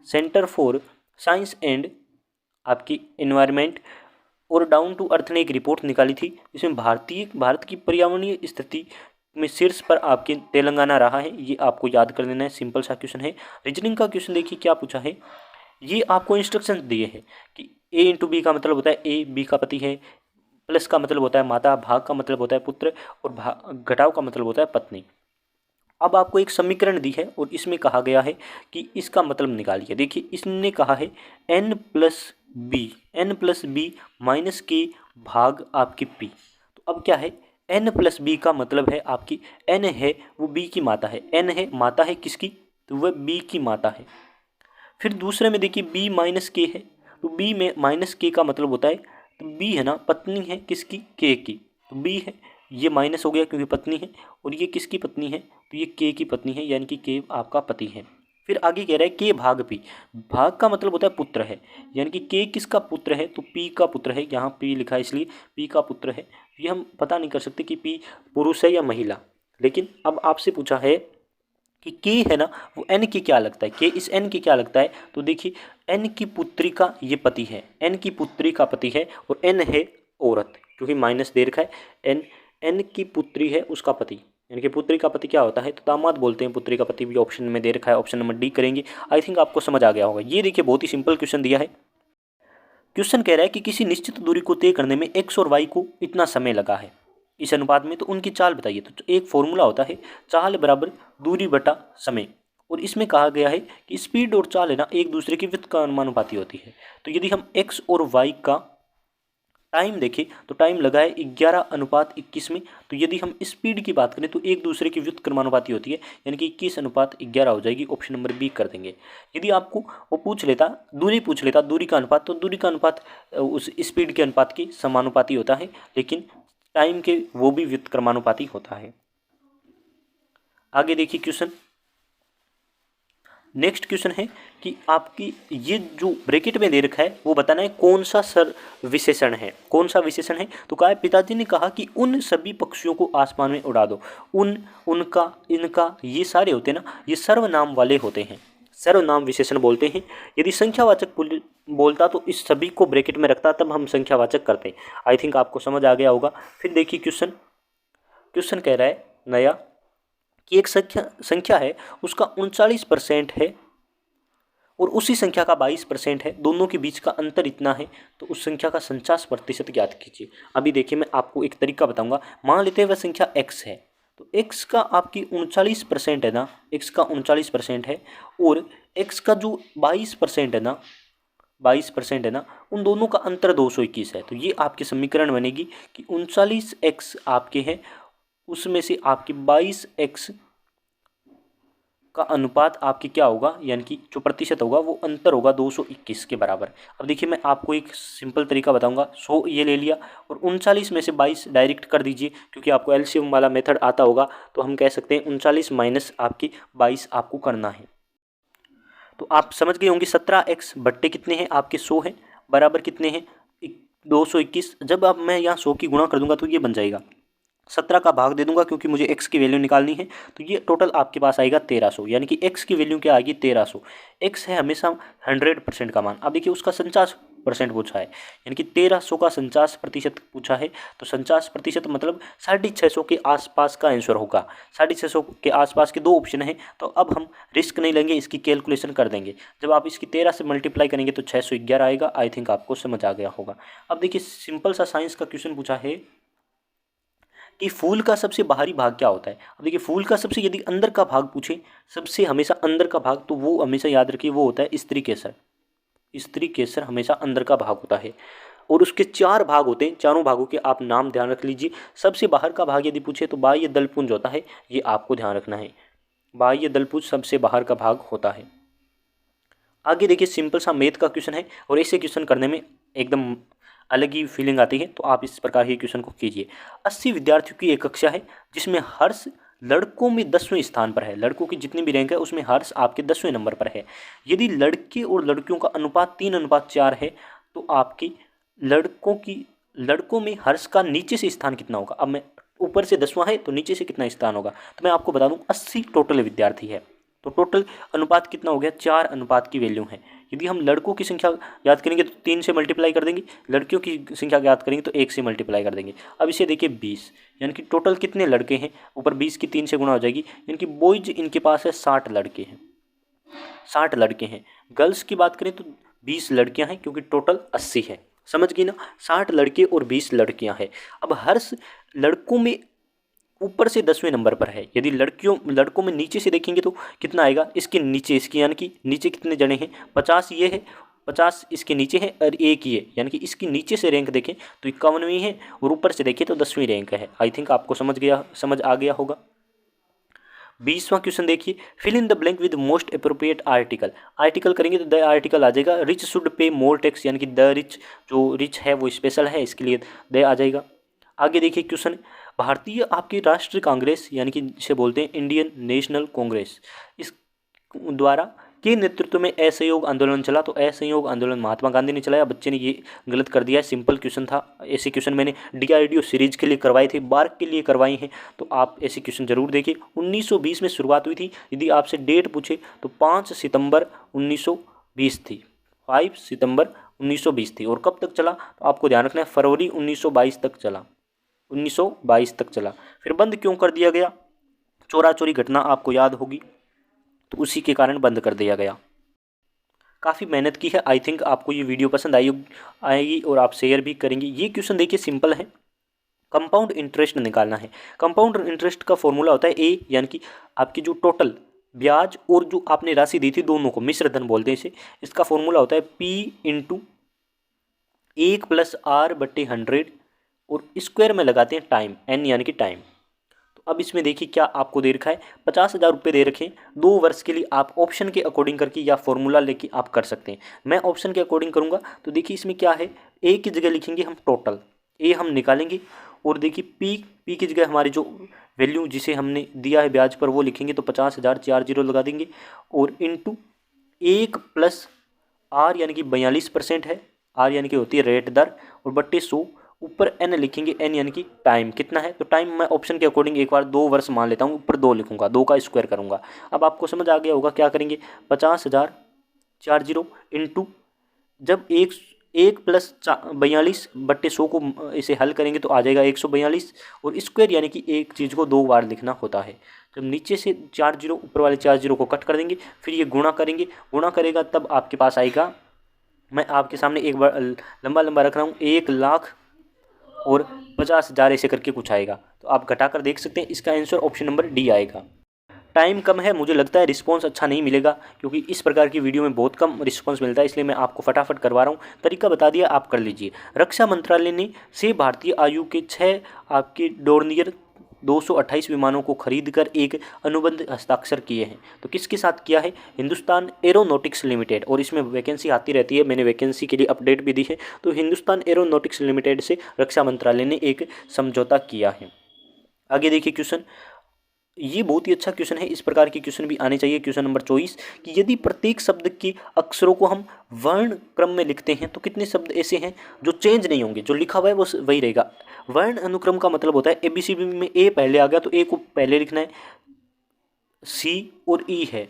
सेंटर फॉर साइंस एंड आपकी इन्वायरमेंट और डाउन टू अर्थ ने एक रिपोर्ट निकाली थी जिसमें भारत की पर्यावरणीय स्थिति में शीर्ष पर आपके तेलंगाना रहा है। ये आपको याद कर लेना है, सिंपल सा क्वेश्चन है। रीजनिंग का क्वेश्चन देखिए क्या पूछा है, ये आपको इंस्ट्रक्शन दिए हैं कि A × B का मतलब होता है A, B का पति है, प्लस का मतलब होता है माता, भाग का मतलब होता है पुत्र और घटाव का मतलब होता है पत्नी। अब आपको एक समीकरण दी है और इसमें कहा गया है कि इसका मतलब निकालिए। देखिए इसने कहा है n+b माइनस के भाग आपकी p। तो अब क्या है, n+b का मतलब है आपकी n है वो b की माता है, n है माता है किसकी, तो वह b की माता है। फिर दूसरे में देखिए b - k है, तो b में -k का मतलब होता है, तो b है ना पत्नी है किसकी, k की, तो b है, ये माइनस हो गया क्योंकि पत्नी है, और ये किसकी पत्नी है, तो ये के की पत्नी है, यानी कि के आपका पति है। फिर आगे कह रहा है के भाग पी। भाग का मतलब होता है पुत्र है, यानी कि के किसका पुत्र है, तो पी का पुत्र है। यहाँ पी लिखा है इसलिए पी का पुत्र है। ये हम पता नहीं कर सकते कि पी पुरुष है या महिला, लेकिन अब आपसे पूछा है कि के है ना, वो एन की क्या लगता है, के इस एन की क्या लगता है। तो देखिए एन की पुत्री का ये पति है, एन की पुत्री का पति है, और एन है औरत, क्योंकि माइनस दे रखा है। एन एन की पुत्री है उसका पति, यानी कि पुत्री का पति क्या होता है, तो दामाद बोलते हैं। पुत्री का पति भी ऑप्शन में दे रखा है, ऑप्शन नंबर डी करेंगे। आई थिंक आपको समझ आ गया होगा। ये देखिए बहुत ही सिंपल क्वेश्चन दिया है। क्वेश्चन कह रहा है कि किसी निश्चित दूरी को तय करने में एक्स और वाई को इतना समय लगा है इस अनुपात में, तो उनकी चाल बताइए। तो एक फॉर्मूला होता है चाल बराबर दूरी बटा समय, और इसमें कहा गया है कि स्पीड और चाल है ना एक दूसरे की व्युत्क्रमानुपाती होती है। तो यदि हम एक्स और वाई का टाइम देखें तो टाइम लगा है 11:21 में। तो यदि हम स्पीड की बात करें तो एक दूसरे की व्युत्क्रमानुपाती होती है, यानी कि 21:11 हो जाएगी। ऑप्शन नंबर बी कर देंगे। यदि आपको वो पूछ लेता दूरी का अनुपात, तो दूरी का अनुपात उस स्पीड के अनुपात के समानुपाती होता है, लेकिन टाइम के वो भी व्युत्क्रमानुपाती होता है। आगे देखिए क्वेश्चन, नेक्स्ट क्वेश्चन है कि आपकी ये जो ब्रैकेट में दे रखा है वो बताना है कौन सा विशेषण है, कौन सा विशेषण है। तो कहा है पिताजी ने कहा कि उन सभी पक्षियों को आसमान में उड़ा दो। उन, उनका, इनका, ये सारे होते हैं ना, ये सर्वनाम वाले होते हैं, सर्वनाम विशेषण बोलते हैं। यदि संख्यावाचक बोलता तो इस सभी को ब्रैकेट में रखता, तब हम संख्यावाचक करते हैं। आई थिंक आपको समझ आ गया होगा। फिर देखिए क्वेश्चन कह रहा है नया कि एक संख्या है उसका 39% है और उसी संख्या का 22% है, दोनों के बीच का अंतर इतना है, तो उस संख्या का 49% ज्ञात कीजिए। अभी देखिए मैं आपको एक तरीका बताऊंगा। मान लेते हैं वह संख्या x है, तो x का आपकी 39% है ना, x का 39% है, और x का जो 22% है ना, 22% है ना, उन दोनों का अंतर 221 है। तो ये आपकी समीकरण बनेगी कि 39x आपके हैं, उसमें से आपकी 22x का अनुपात आपकी क्या होगा, यानी कि जो प्रतिशत होगा वो अंतर होगा 221 के बराबर। अब देखिए मैं आपको एक सिंपल तरीका बताऊंगा। 100 ये ले लिया और 39 में से 22 डायरेक्ट कर दीजिए, क्योंकि आपको एलसीएम वाला मेथड आता होगा। तो हम कह सकते हैं 39 माइनस आपकी 22 आपको करना है। तो आप समझ गए होंगे 17x बट्टे कितने हैं आपके 100 हैं, बराबर कितने हैं 221। जब अब मैं यहाँ 100 की गुणा कर दूंगा तो ये बन जाएगा 17 का भाग दे दूंगा, क्योंकि मुझे x की वैल्यू निकालनी है। तो ये टोटल आपके पास आएगा 1300, यानी कि x की वैल्यू क्या आएगी 1300। x है हमेशा 100% का मान। अब देखिए उसका 49% पूछा है, यानी कि 1300 का 49% पूछा है। तो 49% मतलब 650 के आसपास का आंसर होगा। 650 के आसपास के दो ऑप्शन हैं, तो अब हम रिस्क नहीं लेंगे, इसकी कैलकुलेशन कर देंगे। जब आप इसकी 13 से मल्टीप्लाई करेंगे तो 611 आएगा। आई थिंक आपको समझ आ गया होगा। अब देखिए सिंपल सा साइंस का क्वेश्चन पूछा है कि फूल का सबसे बाहरी भाग क्या होता है। अब देखिए फूल का सबसे यदि अंदर का भाग पूछे, सबसे हमेशा अंदर का भाग, तो वो हमेशा याद रखिए वो होता है स्त्री केसर। स्त्री केसर हमेशा अंदर का भाग होता है, और उसके 4 भाग होते हैं। चारों भागों के आप नाम ध्यान रख लीजिए। सबसे बाहर का भाग यदि पूछे तो बाह्य दलपुंज होता है, ये आपको ध्यान रखना है। बाह्य दलपुंज सबसे बाहर का भाग होता है। आगे देखिए सिंपल सा मैथ का क्वेश्चन है, और ऐसे क्वेश्चन करने में एकदम अलग ही फीलिंग आती है। तो आप इस प्रकार के क्वेश्चन को कीजिए। 80 विद्यार्थियों की एक कक्षा है जिसमें हर्ष लड़कों में 10वें स्थान पर है। लड़कों की जितनी भी रैंक है उसमें हर्ष आपके 10वें नंबर पर है। यदि लड़के और लड़कियों का अनुपात 3:4 है, तो आपकी लड़कों में हर्ष का नीचे से स्थान कितना होगा। अब मैं ऊपर से 10वां है तो नीचे से कितना स्थान होगा, तो मैं आपको बता दूं 80 टोटल विद्यार्थी है, तो टोटल अनुपात कितना हो गया, 4 अनुपात की वैल्यू है। यदि हम लड़कों की संख्या याद करेंगे तो 3 से मल्टीप्लाई कर देंगे, लड़कियों की संख्या याद करेंगे तो 1 से मल्टीप्लाई कर देंगे। अब इसे देखिए 20, यानी कि टोटल कितने लड़के हैं, ऊपर 20 की 3 से गुणा हो जाएगी, यानी कि बॉयज इनके पास है 60 लड़के हैं, 60 लड़के हैं। गर्ल्स की बात करें तो 20 लड़कियां हैं, क्योंकि टोटल 80 है। समझ गई ना, 60 लड़के और 20 लड़कियां हैं। अब हर्ष लड़कों में ऊपर से 10वें नंबर पर है। यदि लड़कों में नीचे से देखेंगे तो कितना आएगा, इसके नीचे, इसकी यानी कि नीचे कितने जने हैं, 50 ये है, 50 इसके नीचे है और 1 ये, यानी कि इसकी नीचे से रैंक देखें तो 51वीं है, और ऊपर से देखें तो 10वीं रैंक है। आई थिंक आपको समझ आ गया होगा। 20वां क्वेश्चन देखिए, fill in the blank with most appropriate article. Article करेंगे तो द आर्टिकल आ जाएगा। Rich should pay more tax, यानी कि द रिच, जो रिच है वो स्पेशल है, इसके लिए द आ जाएगा। आगे देखिए क्वेश्चन, भारतीय आपकी राष्ट्रीय कांग्रेस यानी कि जिसे बोलते हैं इंडियन नेशनल कांग्रेस, इस द्वारा के नेतृत्व में असहयोग आंदोलन चला। तो असहयोग आंदोलन महात्मा गांधी ने चलाया। बच्चे ने ये गलत कर दिया है, सिंपल क्वेश्चन था। ऐसे क्वेश्चन मैंने DRDO सीरीज के लिए करवाए थे, बार्क के लिए करवाए हैं, तो आप ऐसे क्वेश्चन जरूर देखिए। 1920 में शुरुआत हुई थी। यदि आपसे डेट पूछे तो 5 सितंबर 1920 थी। 5 सितंबर 1920 थी। और कब तक चला तो आपको ध्यान रखना है, फरवरी 1922 तक चला। 1922 तक चला। फिर बंद क्यों कर दिया गया? चोरा चोरी घटना आपको याद होगी, तो उसी के कारण बंद कर दिया गया। काफ़ी मेहनत की है। आई थिंक आपको ये वीडियो पसंद आएगी और आप शेयर भी करेंगे। ये क्वेश्चन देखिए सिंपल है, कंपाउंड इंटरेस्ट निकालना है। कंपाउंड इंटरेस्ट का फॉर्मूला होता है ए, यानी कि आपकी जो टोटल ब्याज और जो आपने राशि दी थी दोनों को मिश्र धन बोलते हैं इसे। इसका फॉर्मूला होता है P इंटू 1 + R/100 और स्क्वायर में लगाते हैं टाइम, N यानी कि टाइम। तो अब इसमें देखिए क्या आपको दे रखा है, 50,000 रुपये दे रखे हैं 2 वर्ष के लिए। आप ऑप्शन के अकॉर्डिंग करके या फॉर्मूला लेके आप कर सकते हैं। मैं ऑप्शन के अकॉर्डिंग करूंगा। तो देखिए इसमें क्या है, ए की जगह लिखेंगे हम टोटल, ए हम निकालेंगे और देखिए पी की जगह हमारी जो वैल्यू जिसे हमने दिया है ब्याज पर वो लिखेंगे। तो 50,000 4 जीरो लगा देंगे और इंटू 1 + R यानी कि 42% है, R यानी कि होती है रेट दर, और बट्टे 100 ऊपर N लिखेंगे, N यानी कि टाइम कितना है। तो टाइम मैं ऑप्शन के अकॉर्डिंग एक बार 2 वर्ष मान लेता हूँ, ऊपर 2 लिखूंगा, 2 का स्क्वायर करूंगा। अब आपको समझ आ गया होगा क्या करेंगे, 50,000 4 जीरो इंटू जब 1 + 42/100 को इसे हल करेंगे तो आ जाएगा 142 और स्क्वायर यानी कि एक चीज़ को 2 बार लिखना होता है। जब नीचे से 4 जीरो ऊपर वाले 4 जीरो को कट कर देंगे, फिर ये गुणा करेंगे, गुणा करेगा तब आपके पास आएगा, मैं आपके सामने एक बार लंबा लंबा रख रहा हूँ, 1,50,000 ऐसे करके कुछ आएगा। तो आप घटाकर देख सकते हैं, इसका आंसर ऑप्शन नंबर डी आएगा। टाइम कम है, मुझे लगता है रिस्पांस अच्छा नहीं मिलेगा क्योंकि इस प्रकार की वीडियो में बहुत कम रिस्पांस मिलता है, इसलिए मैं आपको फटाफट करवा रहा हूँ। तरीका बता दिया, आप कर लीजिए। रक्षा मंत्रालय ने से भारतीय आयु के 6 आपके डोर्नियर 228 विमानों को खरीदकर एक अनुबंध हस्ताक्षर किए हैं। तो किसके साथ किया है, हिंदुस्तान एरोनॉटिक्स लिमिटेड। और इसमें वैकेंसी आती रहती है, मैंने वैकेंसी के लिए अपडेट भी दी है। तो हिंदुस्तान एरोनॉटिक्स लिमिटेड से रक्षा मंत्रालय ने एक समझौता किया है। आगे देखिए क्वेश्चन, ये बहुत ही अच्छा क्वेश्चन है, इस प्रकार के क्वेश्चन भी आने चाहिए। क्वेश्चन नंबर 24 कि यदि प्रत्येक शब्द के अक्षरों को हम वर्ण क्रम में लिखते हैं तो कितने शब्द ऐसे हैं जो चेंज नहीं होंगे, जो लिखा हुआ है वो वही रहेगा। वर्ण अनुक्रम का मतलब होता है ABCD में ए पहले आ गया तो ए को पहले लिखना है, C और E है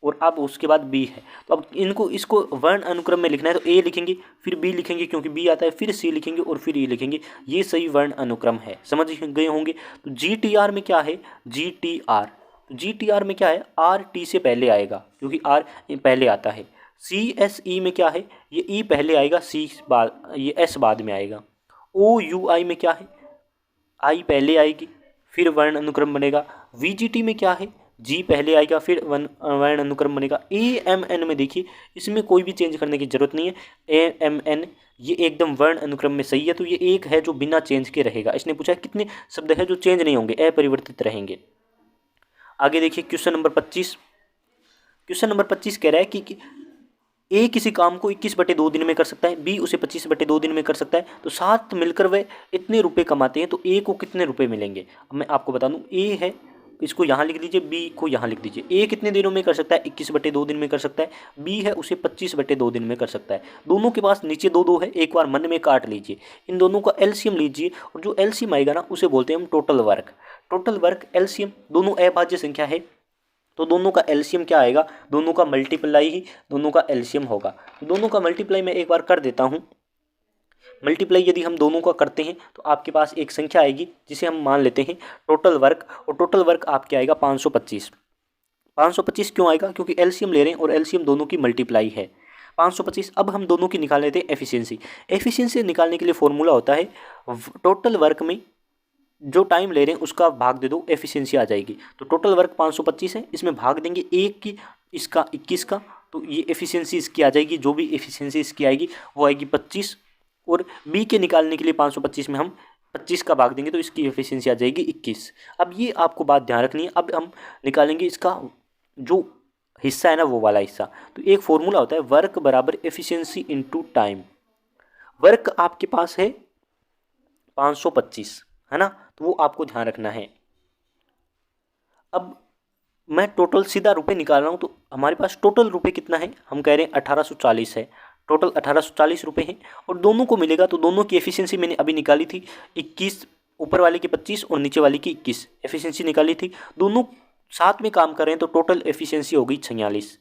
और अब उसके बाद B है। तो अब इसको वर्ण अनुक्रम में लिखना है तो A लिखेंगे, फिर B लिखेंगे क्योंकि B आता है, फिर C लिखेंगे और फिर E लिखेंगे। ये सही वर्ण अनुक्रम है, समझ गए होंगे। तो GTR में क्या है, GTR में क्या है, R T से पहले आएगा क्योंकि R पहले आता है। CSE में क्या है, ये E पहले आएगा, ये S बाद में आएगा। OUI में क्या है, I पहले आएगी फिर वर्ण अनुक्रम बनेगा। VGT में क्या है, G पहले आएगा फिर वर्ण अनुक्रम बनेगा। AMN में देखिए इसमें कोई भी चेंज करने की जरूरत नहीं है, AMN ये एकदम वर्ण अनुक्रम में सही है। तो ये एक है जो बिना चेंज के रहेगा। इसने पूछा कितने शब्द है जो चेंज नहीं होंगे, अपरिवर्तित रहेंगे। आगे देखिए क्वेश्चन नंबर 25। क्वेश्चन नंबर 25 कह रहा है कि ए किसी काम को 21/2 दिन में कर सकता है, बी उसे 25/2 दिन में कर सकता है, तो साथ मिलकर वे इतने रुपए कमाते हैं, तो ए को कितने रुपए मिलेंगे। अब मैं आपको बता दूं, ए है इसको यहाँ लिख दीजिए, बी को यहाँ लिख दीजिए। ए कितने दिनों में कर सकता है, 21/2 दिन में कर सकता है। बी है उसे 25/2 दिन में कर सकता है। दोनों के पास नीचे 2 है, एक बार मन में काट लीजिए, इन दोनों का एलसीएम लीजिए और जो एलसीएम आएगा ना उसे बोलते हैं हम total work. Total work LCM, दोनों अभाज्य संख्या है तो दोनों का एलसीएम क्या आएगा, दोनों का मल्टीप्लाई ही दोनों का एलसीएम होगा। तो दोनों का मल्टीप्लाई मैं एक बार कर देता हूँ। मल्टीप्लाई यदि हम दोनों का करते हैं तो आपके पास एक संख्या आएगी जिसे हम मान लेते हैं टोटल वर्क, और टोटल वर्क आपके आएगा 525। 525 क्यों आएगा, क्योंकि एलसीएम ले रहे हैं और एलसीएम दोनों की मल्टीप्लाई है 525। अब हम दोनों की निकाल लेते हैं एफिशिएंसी। एफिशिएंसी निकालने के लिए फॉर्मूला होता है टोटल वर्क में जो टाइम ले रहे हैं उसका भाग दे दो, एफिशिएंसी आ जाएगी। तो टोटल वर्क 525 है, इसमें भाग देंगे एक की इसका 21 का, तो ये एफिशिएंसी इसकी आ जाएगी। जो भी एफिशिएंसी इसकी आएगी वो आएगी 25, और बी के निकालने के लिए 525 में हम 25 का भाग देंगे तो इसकी एफिशिएंसी आ जाएगी 21। अब ये आपको बात ध्यान रखनी है। अब हम निकालेंगे इसका जो हिस्सा है ना वो वाला हिस्सा। तो एक फॉर्मूला होता है वर्क बराबर एफिशिएंसी इनटू टाइम। वर्क आपके पास है 525 है ना, तो वो आपको ध्यान रखना है। अब मैं टोटल सीधा रुपए निकाल रहा हूँ, तो हमारे पास टोटल रुपए कितना है, हम कह रहे हैं 1840 है, टोटल 1840 रुपए हैं। और दोनों को मिलेगा, तो दोनों की एफिशिएंसी मैंने अभी निकाली थी 21, ऊपर वाले की 25 और नीचे वाली की 21 एफिशिएंसी निकाली थी। दोनों साथ में काम कर रहे हैं तो टोटल एफिशिएंसी हो गई 46।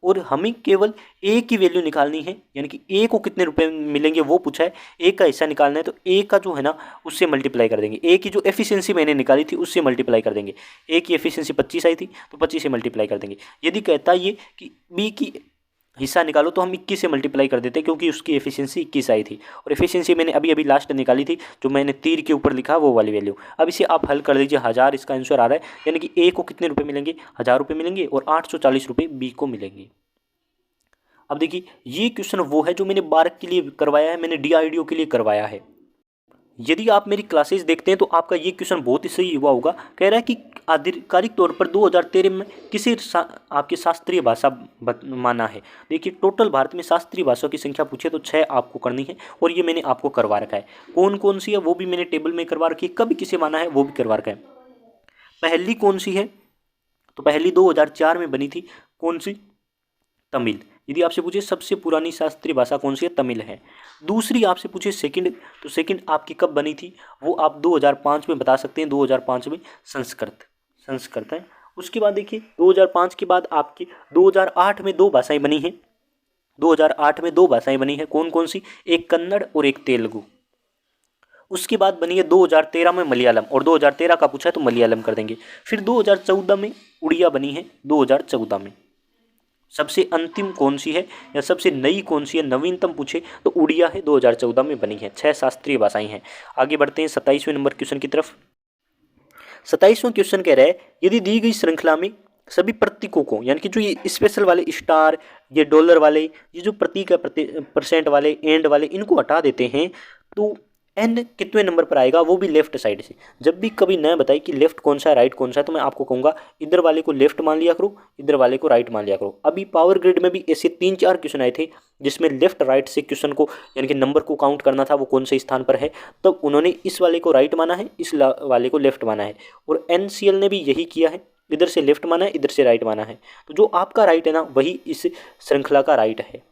और हमें केवल ए की वैल्यू निकालनी है, यानी कि ए को कितने रुपए मिलेंगे वो पूछा है। ए का हिस्सा निकालना है, तो ए का जो है ना उससे मल्टीप्लाई कर देंगे। ए की जो एफिशिएंसी मैंने निकाली थी उससे मल्टीप्लाई कर देंगे। ए की एफिशिएंसी 25 आई थी तो 25 से मल्टीप्लाई कर देंगे। यदि कहता है ये कि बी की हिस्सा निकालो, तो हम 21 से मल्टीप्लाई कर देते हैं, क्योंकि उसकी एफिशिएंसी 21 आई थी। और एफिशिएंसी मैंने अभी अभी लास्ट निकाली थी, जो मैंने तीर के ऊपर लिखा वो वाली वैल्यू। अब इसे आप हल कर दीजिए, 1000 इसका आंसर आ रहा है, यानी कि ए को कितने रुपए मिलेंगे, 1000 रुपये मिलेंगे और 840 रुपये बी को मिलेंगे। अब देखिए ये क्वेश्चन वो है जो मैंने बारक के लिए करवाया है, मैंने DRDO के लिए करवाया है। यदि आप मेरी क्लासेस देखते हैं तो आपका ये क्वेश्चन बहुत ही सही हुआ होगा। कह रहा है कि आधिकारिक तौर पर 2013 में किसी आपकी शास्त्रीय भाषा माना है। देखिए टोटल भारत में शास्त्रीय भाषाओं की संख्या पूछे तो 6 आपको करनी है, और ये मैंने आपको करवा रखा है। कौन कौन सी है वो भी मैंने टेबल में करवा रखी है, कभी किसे माना है वो भी करवा रखा है। पहली कौन सी है, तो पहली 2004 में बनी थी, कौन सी, तमिल। यदि आपसे पूछे सबसे पुरानी शास्त्रीय भाषा कौन सी है, तमिल है। दूसरी आपसे पूछे सेकंड, तो सेकंड आपकी कब बनी थी, वो आप 2005 में बता सकते हैं, 2005 में संस्कृत है। उसके बाद देखिए 2005 के बाद आपकी 2008 में 2 भाषाएं बनी हैं, 2008 में 2 भाषाएं बनी हैं, कौन कौन सी, एक कन्नड़ और एक तेलुगु। उसके बाद बनी है 2013 में मलयालम, और 2013 का पूछा है तो मलयालम कर देंगे। फिर 2014 में उड़िया बनी है, 2014 में। सबसे अंतिम कौन सी है या सबसे नई कौन सी है, नवीनतम पूछे तो उड़िया है, 2014 में बनी है। 6 शास्त्रीय भाषाएं हैं। आगे बढ़ते हैं 27वें नंबर क्वेश्चन की तरफ। 27वां क्वेश्चन कह रहा है, यदि दी गई श्रृंखला में सभी प्रतीकों को, यानी कि जो ये स्पेशल वाले स्टार, ये डॉलर वाले, ये जो प्रतीक है परसेंट वाले, एंड वाले, इनको हटा देते हैं तो एन कितने नंबर पर आएगा, वो भी लेफ्ट साइड से। जब भी कभी न बताए कि लेफ्ट कौन सा है राइट कौन सा है, तो मैं आपको कहूँगा इधर वाले को लेफ्ट मान लिया करो, इधर वाले को राइट मान लिया करो। अभी पावर ग्रिड में भी ऐसे 3-4 क्वेश्चन आए थे जिसमें लेफ्ट राइट से क्वेश्चन को, यानी कि नंबर को काउंट करना था वो कौन से स्थान पर है, तब तो उन्होंने इस वाले को राइट माना है, इस वाले को लेफ्ट माना है। और NCL ने भी यही किया है, इधर से लेफ्ट माना है, इधर से राइट माना है। तो जो आपका राइट है ना वही इस श्रृंखला का राइट है।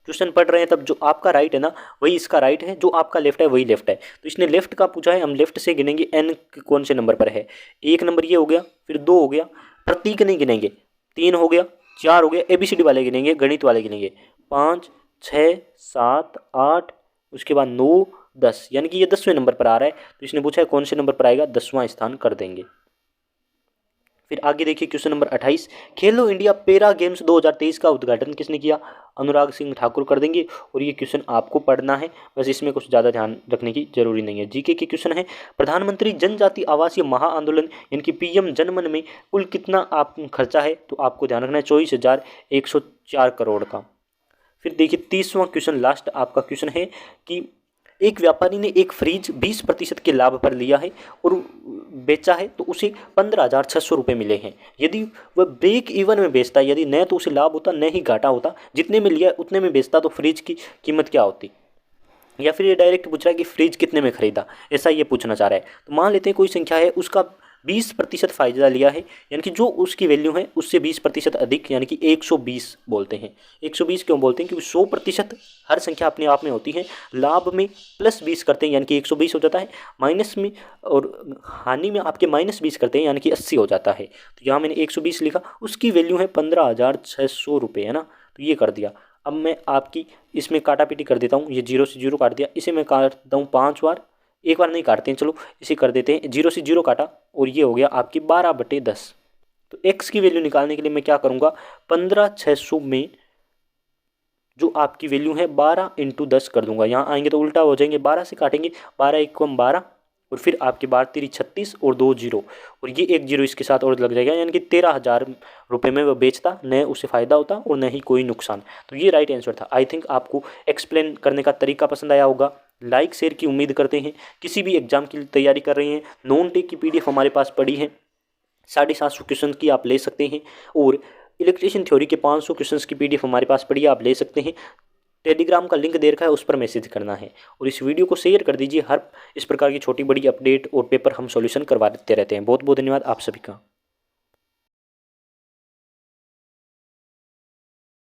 क्वेश्चन पढ़ रहे हैं तब जो आपका राइट है ना वही इसका राइट है, जो आपका लेफ्ट है वही लेफ्ट है। तो इसने लेफ्ट का पूछा है, हम लेफ्ट से गिनेंगे एन कौन से नंबर पर है। 1 नंबर ये हो गया, फिर 2 हो गया, प्रतीक नहीं गिनेंगे, 3 हो गया, 4 हो गया, ABCD वाले गिनेंगे, गणित वाले गिनेंगे, 5, 6, 7, 8, उसके बाद 9, 10, यानी कि ये 10वें नंबर पर आ रहा है। तो इसने पूछा है कौन से नंबर पर आएगा, 10वां स्थान कर देंगे। फिर आगे देखिए क्वेश्चन नंबर 28, खेलो इंडिया पैरा गेम्स 2023 का उद्घाटन किसने किया, अनुराग सिंह ठाकुर कर देंगे। और ये क्वेश्चन आपको पढ़ना है, बस इसमें कुछ ज़्यादा ध्यान रखने की जरूरी नहीं है। जीके के क्वेश्चन है, प्रधानमंत्री जनजाति आवासीय महाआंदोलन यानी कि PM जनमन में कुल कितना आप खर्चा है, तो आपको ध्यान रखना है 24,104 करोड़ का। फिर देखिए 30वां क्वेश्चन लास्ट आपका क्वेश्चन है कि एक व्यापारी ने एक फ्रिज 20% के लाभ पर लिया है और बेचा है, तो उसे 15,600 रुपये मिले हैं। यदि वह ब्रेक इवन में बेचता, यदि न तो उसे लाभ होता न ही घाटा होता, जितने में लिया उतने में बेचता, तो फ्रिज की कीमत क्या होती। या फिर ये डायरेक्ट पूछ रहा है कि फ्रिज कितने में खरीदा, ऐसा ये पूछना चाह रहा है। तो मान लेते हैं कोई संख्या है, उसका 20% फ़ायदा लिया है, यानी कि जो उसकी वैल्यू है उससे 20% अधिक, यानी कि 120 बोलते हैं। 120 क्यों बोलते हैं, क्योंकि 100% हर संख्या अपने आप में होती है। लाभ में +20 करते हैं यानी कि 120 हो जाता है, माइनस में और हानि में आपके -20 करते हैं यानी कि 80 हो जाता है। तो यहाँ मैंने 120 लिखा, उसकी वैल्यू है 15,600 रुपये, है ना। तो ये कर दिया। अब मैं आपकी इसमें काटा पीटी कर देता हूँ, ये 0 से 0 काट दिया, इसे मैं काटता हूँ 5 बार, एक बार नहीं काटते हैं, चलो इसे कर देते हैं। 0 से 0 काटा और ये हो गया आपकी 12/10। तो x की वैल्यू निकालने के लिए मैं क्या करूँगा, 15,600 में जो आपकी वैल्यू है 12 × 10 कर दूंगा। यहाँ आएंगे तो उल्टा हो जाएंगे, 12 से काटेंगे, 12 × 1 = 12 और फिर आपकी 12×3 = 36 और 2 0 और ये 1 0 इसके साथ और लग जाएगा, यानी कि 13,000 रुपये में वह बेचता, न उसे फ़ायदा होता और न ही कोई नुकसान। तो ये राइट आंसर था। आई थिंक आपको एक्सप्लेन करने का तरीका पसंद आया होगा। लाइक शेयर की उम्मीद करते हैं। किसी भी एग्जाम की तैयारी कर रहे हैं, नॉन टेक की PDF हमारे पास पड़ी है, 750 क्वेश्चन की आप ले सकते हैं। और इलेक्ट्रिशियन थ्योरी के 500 क्वेश्चन की PDF हमारे पास पड़ी है, आप ले सकते हैं। टेलीग्राम का लिंक दे रखा है, उस पर मैसेज करना है। और इस वीडियो को शेयर कर दीजिए। हर इस प्रकार की छोटी बड़ी अपडेट और पेपर हम सॉल्यूशन करवा देते रहते हैं। बहुत बहुत धन्यवाद आप सभी का।